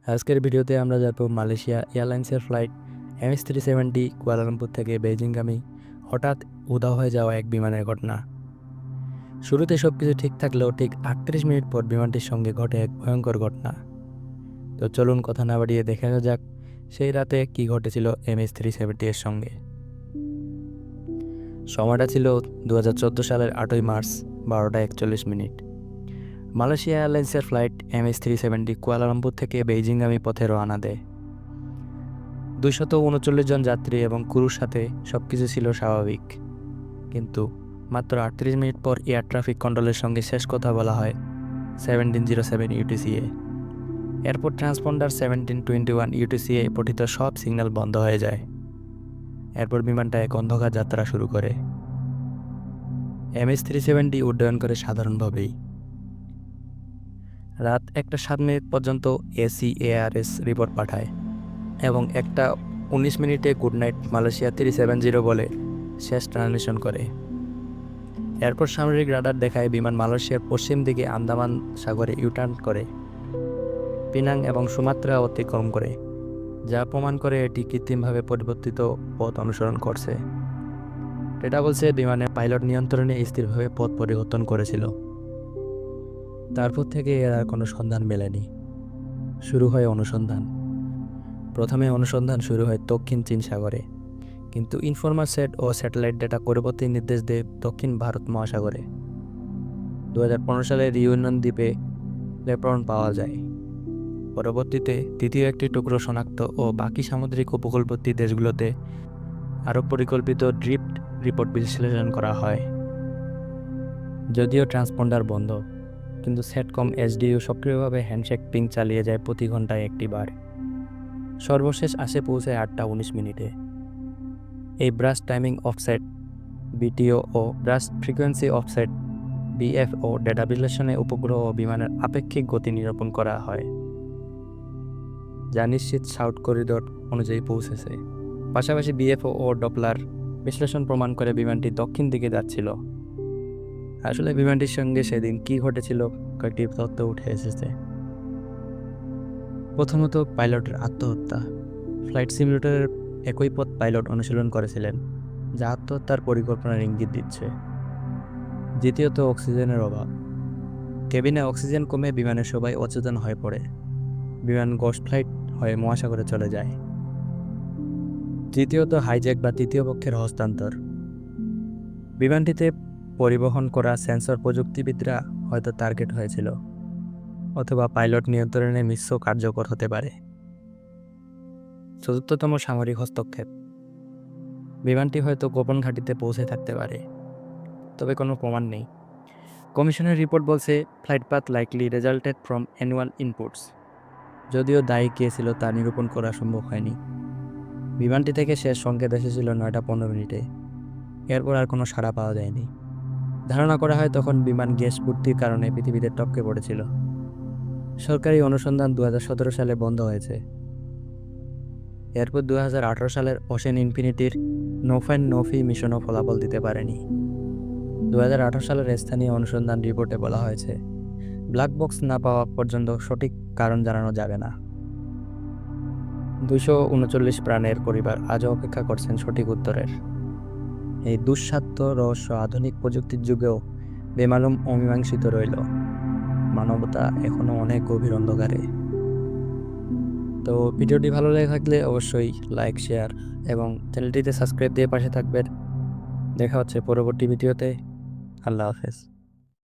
আজকের ভিডিওতে আমরা যাব মালয়েশিয়া এয়ারলাইন্সের ফ্লাইট MH370 কুয়ালালামপুর থেকে বেজিংগামী হঠাৎ উধাও হয়ে যাওয়া এক বিমানের ঘটনা। শুরুতে সবকিছু ঠিক থাকলেও ঠিক 38 মিনিট পর বিমানটির সঙ্গে ঘটে এক ভয়ঙ্কর ঘটনা। তো চলুন কথা না বাড়িয়ে দেখা যাক সেই রাতে কি ঘটেছিল MH370 এর সঙ্গে। সময়টা ছিল 2014 সালের 8ই মার্চ 12:41। মালয়েশিয়া এয়ারলাইন্সের ফ্লাইট MH370 কুয়ালালামপুর থেকে বেইজিংগামী পথে রওনা দেয়। 239 জন যাত্রী এবং ক্রুর সাথে সবকিছু ছিল স্বাভাবিক, কিন্তু মাত্র 38 মিনিট পর এয়ার ট্রাফিক কন্ট্রোলের সঙ্গে শেষ কথা বলা হয় 1707 UTC-এ। এরপর ট্রান্সপন্ডার 1721 UTC-এ পঠিত সব সিগন্যাল বন্ধ হয়ে যায়। এরপর বিমানটা এক অন্ধকার যাত্রা শুরু করে। MH370 উড্ডয়ন করে সাধারণভাবেই। রাত 1:07 পর্যন্ত ACARS রিপোর্ট পাঠায় এবং 1:19 গুড নাইট মালয়েশিয়া 370 বলে শেষ ট্রান্সমিশন করে। এরপর সামরিক রাডার দেখায় বিমান মালয়েশিয়ার পশ্চিম দিকে আন্দামান সাগরে ইউটার্ন করে পিনাং এবং সুমাত্রা অতিক্রম করে, যা প্রমাণ করে এটি কৃত্রিমভাবে পরিবর্তিত পথ অনুসরণ করছে। এটা বলছে বিমানের পাইলট নিয়ন্ত্রণে স্থিরভাবে পথ পরিবর্তন করেছিল। তারপর থেকে এর আর কোনো সন্ধান মেলেনি। শুরু হয় অনুসন্ধান। প্রথমে অনুসন্ধান শুরু হয় দক্ষিণ চীন সাগরে, কিন্তু ইনফরমার সেট ও স্যাটেলাইট ডেটা পরবর্তী নির্দেশ দেয় দক্ষিণ ভারত মহাসাগরে। 2015 সালে রিউনিয়ন দ্বীপে লেপ্রন পাওয়া যায়। পরবর্তীতে তৃতীয় একটি টুকরো শনাক্ত ও বাকি সামুদ্রিক উপকূলবর্তী দেশগুলোতে আরও পরিকল্পিত ড্রিফট রিপোর্ট বিশ্লেষণ করা হয়। যদিও ট্রান্সপন্ডার বন্ধ, কিন্তু সেটকম SDU সক্রিয়ভাবে হ্যান্ডশেক পিং চালিয়ে যায় প্রতি ঘন্টায় একটি বার। সর্বশেষ আসে পৌঁছায় 8:19। এই ব্রাশ টাইমিং অফসেট BTO ও burst frequency offset BFO data বিশ্লেষণে উপগ্রহ ও বিমানের আপেক্ষিক গতি নিরূপণ করা হয়, যা নিশ্চিত সাউথ করিডোর অনুযায়ী পৌঁছেছে। পাশাপাশি BFO ও ডপলার বিশ্লেষণ প্রমাণ করে বিমানটি দক্ষিণ দিকে যাচ্ছিল। আসলে বিমানটির সঙ্গে সেদিন কী ঘটেছিল কয়েকটি তথ্য উঠে এসেছে। প্রথমত, পাইলটের আত্মহত্যা। ফ্লাইট সিমুলেটরের একই পথ পাইলট অনুশীলন করেছিলেন, যা আত্মহত্যার পরিকল্পনার ইঙ্গিত দিচ্ছে। দ্বিতীয়ত, অক্সিজেনের অভাব। কেবিনে অক্সিজেন কমে বিমানের সবাই অচেতন হয়ে পড়ে। বিমান গোস্ট ফ্লাইট হয়ে মহাসাগরে চলে যায়। তৃতীয়ত, হাইজ্যাক বা তৃতীয় পক্ষের হস্তান্তর। বিমানটিতে পরিবহন করা সেন্সর প্রযুক্তিবিদরা হয়তো টার্গেট হয়েছিল, অথবা পাইলট নিয়ন্ত্রণে মিশ্র কার্যকর হতে পারে। চতুর্থতম, সামরিক হস্তক্ষেপ। বিমানটি হয়তো গোপন ঘাঁটিতে পৌঁছে থাকতে পারে, তবে কোনো প্রমাণ নেই। কমিশনের রিপোর্ট বলছে flight path likely resulted from annual inputs, যদিও দায়ী কে ছিল তা নিরূপণ করা সম্ভব হয়নি। বিমানটি থেকে শেষ সংকেত এসেছিল 9:15। এরপর আর কোনো সাড়া পাওয়া যায়নি। ধারণা করা হয় তখন বিমান গ্যাস পূর্তির কারণে পৃথিবীতে টপকে পড়েছিল। সরকারি অনুসন্ধান 2017 সালে বন্ধ হয়েছে। এরপর 2018 সালের ওশেন ইনফিনিটির নো ফাইন্ড নো ফি মিশনও ফলাফল দিতে পারেনি। 2018 সালের স্থানীয় অনুসন্ধান রিপোর্টে বলা হয়েছে, ব্ল্যাক বক্স না পাওয়া পর্যন্ত সঠিক কারণ জানানো যাবে না। 239 প্রাণের পরিবার আজও অপেক্ষা করছেন সঠিক উত্তরের। এই দুঃসাধ্য রহস্য আধুনিক প্রযুক্তির যুগেও বেমালুম অমীমাংসিত রইল। মানবতা এখনও অনেক গভীর অন্ধকারে। তো ভিডিওটি ভালো লেগে থাকলে অবশ্যই লাইক, শেয়ার এবং চ্যানেলটিতে সাবস্ক্রাইব দিয়ে পাশে থাকবেন। দেখা হচ্ছে পরবর্তী ভিডিওতে। আল্লাহ হাফেজ।